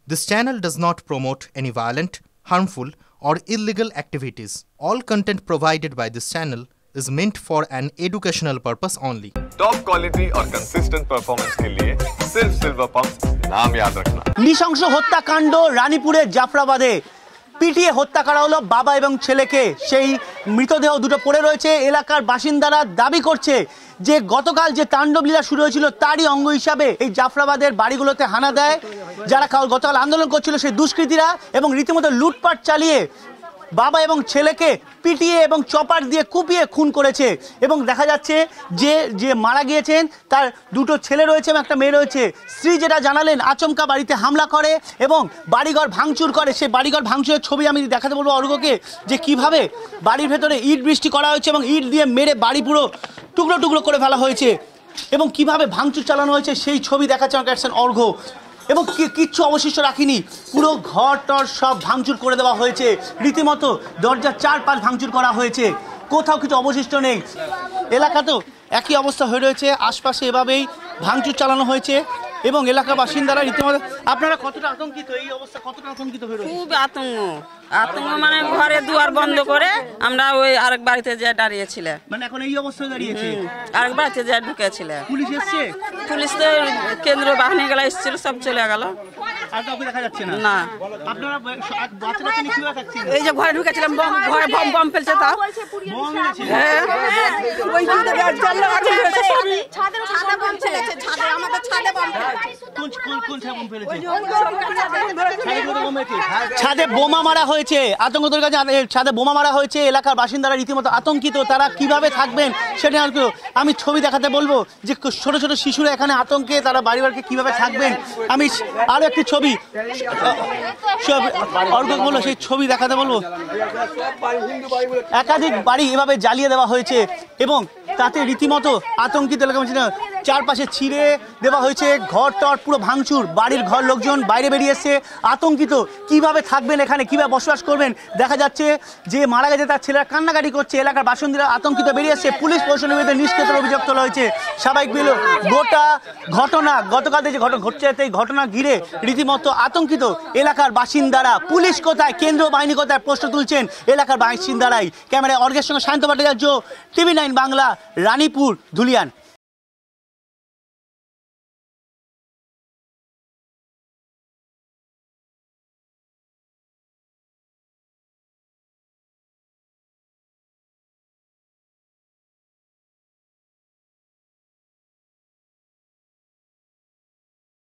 This channel does not promote any violent, harmful, or illegal activities. All content provided by this channel is meant for an educational purpose only. Top quality और consistent performance के लिए सिर्फ silver pump नाम याद रखना। নৃশংস হত্যাকাণ্ড রানীপুরের জাফরাবাদে পিটিয়ে হত্যা করা হলো বাবা এবং ছেলেকে। সেই মৃতদেহ দুটো পড়ে রয়েছে। এলাকার বাসিন্দারা দাবি করছে যে গতকাল যে তাণ্ডবলীলা শুরু হয়েছিল তারই অঙ্গ হিসাবে এই জাফরাবাদের বাড়িগুলোতে হানা দেয় যারা গতকাল আন্দোলন করছিল সেই দুষ্কৃতীরা, এবং রীতিমতো লুটপাট চালিয়ে বাবা এবং ছেলেকে পিটিয়ে এবং চপার দিয়ে কুপিয়ে খুন করেছে। এবং দেখা যাচ্ছে যে যে মারা গিয়েছেন তার দুটো ছেলে রয়েছে এবং একটা মেয়ে রয়েছে। স্ত্রী যেটা জানালেন, আচমকা বাড়িতে হামলা করে এবং বাড়িঘর ভাঙচুর করে। সেই বাড়িঘর ভাঙচুরের ছবি আমি দেখাতে বলবো অর্ঘ্যকে, যে কিভাবে বাড়ির ভেতরে ইট বৃষ্টি করা হয়েছে এবং ইট দিয়ে মেরে বাড়ি পুরো টুকরো টুকরো করে ফেলা হয়েছে এবং কিভাবে ভাঙচুর চালানো হয়েছে সেই ছবি দেখাচ্ছে আমাকে অর্ঘ্য। এবং কিচ্ছু অবশিষ্ট রাখিনি, পুরো ঘর টর সব ভাঙচুর করে দেওয়া হয়েছে। রীতিমতো দরজার চারপাশ ভাঙচুর করা হয়েছে, কোথাও কিছু অবশিষ্ট নেই। এলাকাতেও একই অবস্থা হয়ে রয়েছে, আশপাশে এভাবেই ভাঙচুর চালানো হয়েছে এবং এলাকার বাসিন্দারা রীতিমতো। আপনারা কতটা আতঙ্কিত, এই অবস্থা কতটা আতঙ্কিত হয়ে রয়েছে? খুব আতঙ্ক মানে ঘরে দুয়ার বন্ধ করে আমরা ওই আরেক বাড়িতে যে দাঁড়িয়েছিল, মানে এখন এই অবস্থায় দাঁড়িয়েছে। আরেক বাড়িতে যে ঢুকেছিল। পুলিশ এসছে? পুলিশ তো কেন্দ্রীয় বাহিনী গুলা এসেছিল, সব চলে গেল। আর কাউকে দেখা যাচ্ছে না? না। আপনারা বাচ্চারা নিয়ে কিভাবে থাকছেন? এই যে ঘরে ঢুকেছিলাম, ঘরে বম ফেলছে, তা বম মেরেছে? হ্যাঁ, ওই জানলা আগুন ধরেছে সবই। ছাদে বম ফেলেছে, ছাদে আমাদের ছাদে বম ফেলেছে। কোন ছাদে বম ফেলেছে? ছাদে বোমা মারা হয়েছে, আতঙ্কদের কাছে ছাদে বোমা মারা হয়েছে। এলাকার বাসিন্দারা রীতিমতো আতঙ্কিত, তারা কিভাবে থাকবেন সেটা আমি ছবি দেখাতে বলবো, যে ছোট ছোট শিশুরা এখানে আতঙ্কে তারা বাড়িতে কিভাবে থাকবেন। আমি আরো একটি ছবি অর্ঘ্য বললো, সেই ছবি দেখাতে বলবো। একাধিক বাড়ি এভাবে জ্বালিয়ে দেওয়া হয়েছে এবং তাতে রীতিমতো আতঙ্কিত এলাকা চারপাশে ছিঁড়ে দেওয়া হয়েছে, ঘর টর পুরো ভাঙচুর। বাড়ির ঘর লোকজন বাইরে বেরিয়ে এসছে আতঙ্কিত, কিভাবে থাকবেন এখানে, কিভাবে বসবাস করবেন। দেখা যাচ্ছে যে মারা গেছে তার ছেলেরা কান্নাকাটি করছে, এলাকার বাসিন্দারা আতঙ্কিত বেরিয়ে এসছে। পুলিশ প্রশাসনের বিরুদ্ধে নিষ্ক্রিয়তার অভিযোগ তোলা হয়েছে। স্বাভাবিক বিল গোটা ঘটনা গতকাল যে ঘটনা ঘটছে, এই ঘটনা ঘিরে রীতিমতো আতঙ্কিত এলাকার বাসিন্দারা। পুলিশ কোথায়, কেন্দ্রীয় বাহিনী কোথায়, প্রশ্ন তুলছেন এলাকার বাসিন্দারাই। ক্যামেরায় অর্ঘ্যের সঙ্গে সায়ন্ত ভট্টাচার্য, TV9 বাংলা, রানীপুর, ধুলিয়ান।